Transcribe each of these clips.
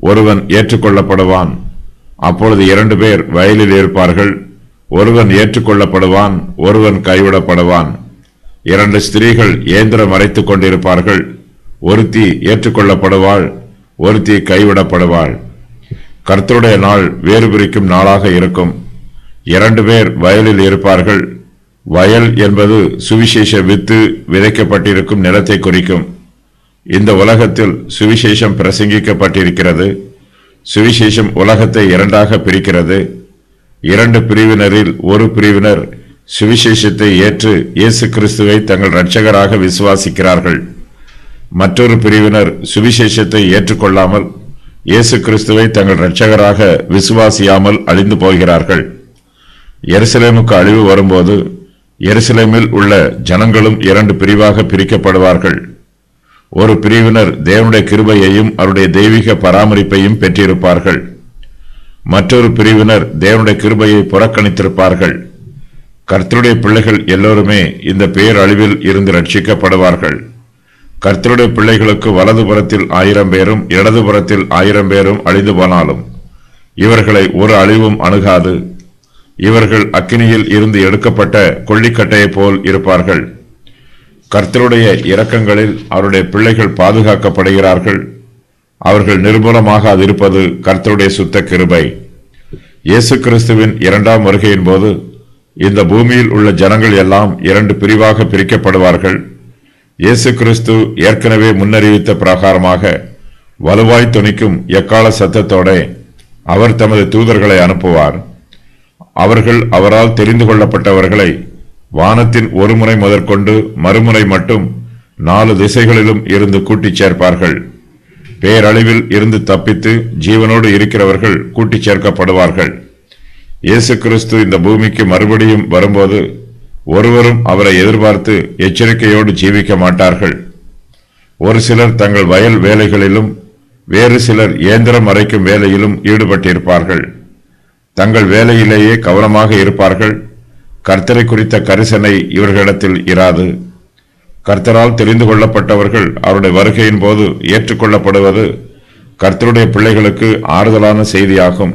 ஒருவன் ஏற்றுக்கொள்ளப்படுவான். அப்பொழுது 2 பேர் வயலில் இருப்பார்கள். ஒருவன் ஏற்றுக்கொள்ளப்படுவான், ஒருவன் கைவிடப்படுவான். 2 ஸ்திரீகள் இயந்திரம் அரைத்துக் கொண்டிருப்பார்கள். ஒருத்தி ஏற்றுக்கொள்ளப்படுவாள், ஒருத்தி கைவிடப்படுவாள். கர்த்தருடைய நாள் வேறு பிரிக்கும் நாளாக இருக்கும். 2 பேர் வயலில் இருப்பார்கள். வயல் என்பது சுவிசேஷ வித்து விதைக்கப்பட்டிருக்கும் நிலத்தை குறிக்கும். இந்த உலகத்தில் சுவிசேஷம் பிரசங்கிக்கப்பட்டிருக்கிறது. சுவிசேஷம் உலகத்தை 2ஆக பிரிக்கிறது. 2 பிரிவினரில் ஒரு பிரிவினர் சுவிசேஷத்தை ஏற்று இயேசு கிறிஸ்துவை தங்கள் இரட்சகராக விசுவாசிக்கிறார்கள். மற்றொரு பிரிவினர் சுவிசேஷத்தை ஏற்றுக்கொள்ளாமல் இயேசு கிறிஸ்துவை தங்கள் இரட்சகராக விசுவாசியாமல் அழிந்து போகிறார்கள். எருசலேமுக்கு அழிவு வரும்போது எருசலேமில் உள்ள ஜனங்களும் 2 பிரிவாக பிரிக்கப்படுவார்கள். ஒரு பிரிவினர் தேவனுடைய கிருபையையும் அவருடைய தெய்வீக பராமரிப்பையும் பெற்றிருப்பார்கள். மற்றொரு பிரிவினர் தேவனுடைய கிருபையை புறக்கணித்திருப்பார்கள். கர்த்தருடைய பிள்ளைகள் எல்லோருமே இந்த பேரழிவில் இருந்து ரட்சிக்கப்படுவார்கள். கர்த்தருடைய பிள்ளைகளுக்கு வலதுபுறத்தில் 1000 பேரும் இடதுபுறத்தில் 1000 பேரும் அழிந்து போனாலும் இவர்களை ஒரு அழிவும் அணுகாது. இவர்கள் அக்கினியில் இருந்து எடுக்கப்பட்ட கொள்ளிக்கட்டையை போல் இருப்பார்கள். கர்த்தருடைய இரக்கங்களில் அவருடைய பிள்ளைகள் பாதுகாக்கப்படுகிறார்கள். அவர்கள் நிர்மூலமாக இருப்பது கர்த்தருடைய சுத்த கிருபை. இயேசு கிறிஸ்துவின் 2ஆம் வருகையின் போது இந்த பூமியில் உள்ள ஜனங்கள் எல்லாம் 2 பிரிவாக பிரிக்கப்படுவார்கள். இயேசு கிறிஸ்து ஏற்கனவே முன்னறிவித்த பிரகாரமாக வலுவாய் துணிக்கும் எக்கால சத்தத்தோட அவர் தமது தூதர்களை அனுப்புவார். அவர்கள் அவரால் தெரிந்து கொள்ளப்பட்டவர்களை வானத்தின் ஒரு முறை முதற்கொண்டு மறுமுறை மட்டும் 4 திசைகளிலும் இருந்து கூட்டிச் சேர்ப்பார்கள். பேரழிவில் இருந்து தப்பித்து ஜீவனோடு இருக்கிறவர்கள் கூட்டிச் சேர்க்கப்படுவார்கள். இயேசு கிறிஸ்து இந்த பூமிக்கு மறுபடியும் வரும்போது ஒருவரும் அவரை எதிர்பார்த்து எச்சரிக்கையோடு ஜீவிக்க மாட்டார்கள். ஒரு சிலர் தங்கள் வயல் வேலைகளிலும் வேறு சிலர் இயந்திரம் அரைக்கும் வேலையிலும் ஈடுபட்டிருப்பார்கள். தங்கள் வேலையிலேயே கவனமாக இருப்பார்கள். கர்த்தரை குறித்த கரிசனை இவர்களிடத்தில் இராது. கர்த்தரால் தெரிந்து கொள்ளப்பட்டவர்கள் அவருடைய வருகையின் போது ஏற்றுக்கொள்ளப்படுவது கர்த்தருடைய பிள்ளைகளுக்கு ஆறுதலான செய்தியாகும்.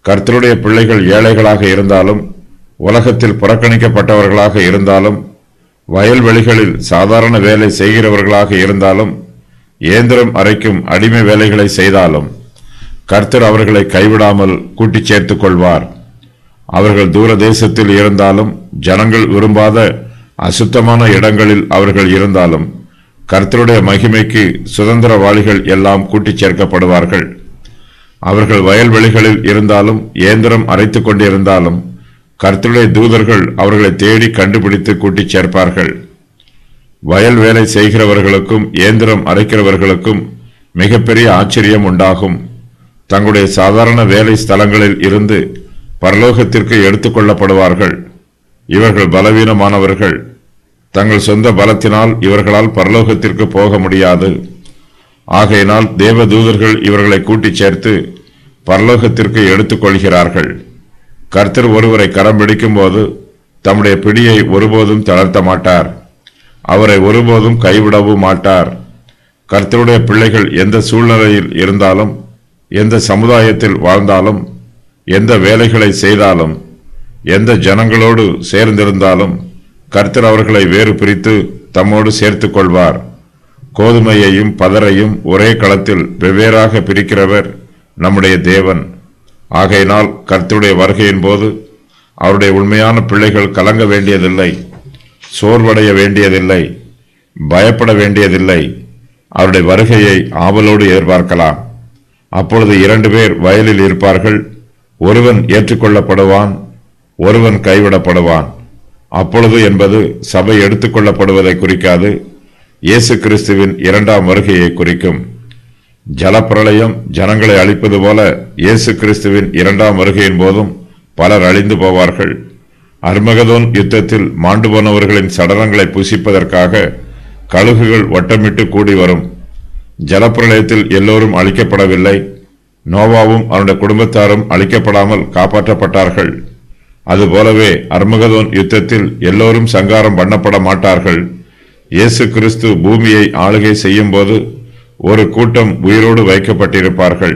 கர்த்தருடைய பிள்ளைகள் ஏழைகளாக இருந்தாலும் உலகத்தில் புறக்கணிக்கப்பட்டவர்களாக இருந்தாலும் வயல்வெளிகளில் சாதாரண வேலை செய்கிறவர்களாக இருந்தாலும் இயந்திரம் அரைக்கும் அடிமை வேலைகளை செய்தாலும் கர்த்தர் அவர்களை கைவிடாமல் கூட்டிச் சேர்த்துக் கொள்வார். அவர்கள் தூர தேசத்தில் இருந்தாலும் ஜனங்கள் விரும்பாத அசுத்தமான இடங்களில் அவர்கள் இருந்தாலும் கர்த்தருடைய மகிமைக்கு சுதந்திரவாளிகள் எல்லாம் கூட்டிச் சேர்க்கப்படுவார்கள். அவர்கள் வயல்வெளிகளில் இருந்தாலும் இயந்திரம் அரைத்துக் கொண்டிருந்தாலும் கர்த்தருடைய தூதர்கள் அவர்களை தேடி கண்டுபிடித்து கூட்டிச் சேர்ப்பார்கள். வயல் வேலை செய்கிறவர்களுக்கும் இயந்திரம் அரைக்கிறவர்களுக்கும் மிகப்பெரிய ஆச்சரியம் உண்டாகும். தங்களுடைய சாதாரண வேலை ஸ்தலங்களில் இருந்து பரலோகத்திற்கு எடுத்துக் கொள்ளப்படுவார்கள். இவர்கள் பலவீனமானவர்கள். தங்கள் சொந்த பலத்தினால் இவர்களால் பரலோகத்திற்கு போக முடியாது. ஆகையினால் தேவ தூதர்கள் இவர்களை கூட்டிச் சேர்த்து பரலோகத்திற்கு எடுத்துக் கொள்கிறார்கள். கர்த்தர் ஒருவரை கரம் பிடிக்கும் போது தம்முடைய பிடியை ஒருபோதும் தளர்த்த மாட்டார். அவரை ஒருபோதும் கைவிடவும் மாட்டார். கர்த்தருடைய பிள்ளைகள் எந்த சூழ்நிலையில் இருந்தாலும், எந்த சமுதாயத்தில் வாழ்ந்தாலும், எந்த வேலைகளை செய்தாலும், எந்த ஜனங்களோடு சேர்ந்திருந்தாலும் கர்த்தர் அவர்களை வேறு பிரித்து தம்மோடு சேர்த்துக் கொள்வார். கோதுமையையும் பதரையும் ஒரே களத்தில் வெவ்வேறாக பிரிக்கிறவர் நம்முடைய தேவன். ஆகையினால் கர்த்தருடைய வருகையின் போது அவருடைய உண்மையான பிள்ளைகள் கலங்க வேண்டியதில்லை, சோர்வடைய வேண்டியதில்லை, பயப்பட வேண்டியதில்லை. அவருடைய வருகையை ஆவலோடு எதிர்பார்க்கலாம். அப்பொழுது 2 பேர் வயலில் இருப்பார்கள். ஒருவன் ஏற்றுக்கொள்ளப்படுவான், ஒருவன் கைவிடப்படுவான். அப்பொழுது என்பது சபை எடுத்துக்கொள்ளப்படுவதை குறிக்காது, இயேசு கிறிஸ்துவின் 2ஆம் வருகையை குறிக்கும். ஜலப்பிரளயம் ஜனங்களை அழிப்பது போல இயேசு கிறிஸ்துவின் 2ஆம் வருகையின் போதும் பலர் அழிந்து போவார்கள். அர்மகதோன் யுத்தத்தில் மாண்டு போனவர்களின் சடலங்களை புசிப்பதற்காக கழுகுகள் வட்டமிட்டு கூடி வரும். ஜலப்பிரளயத்தில் எல்லோரும் அழிக்கப்படவில்லை. நோவாவும் அவனுடைய குடும்பத்தாரும் அழிக்கப்படாமல் காப்பாற்றப்பட்டார்கள். அதுபோலவே அர்மகதோன் யுத்தத்தில் எல்லோரும் சங்காரம் பண்ணப்பட மாட்டார்கள். இயேசு கிறிஸ்து பூமியை ஆளுகை செய்யும் போது ஒரு கூட்டம் உயிரோடு வைக்கப்பட்டிருப்பார்கள்.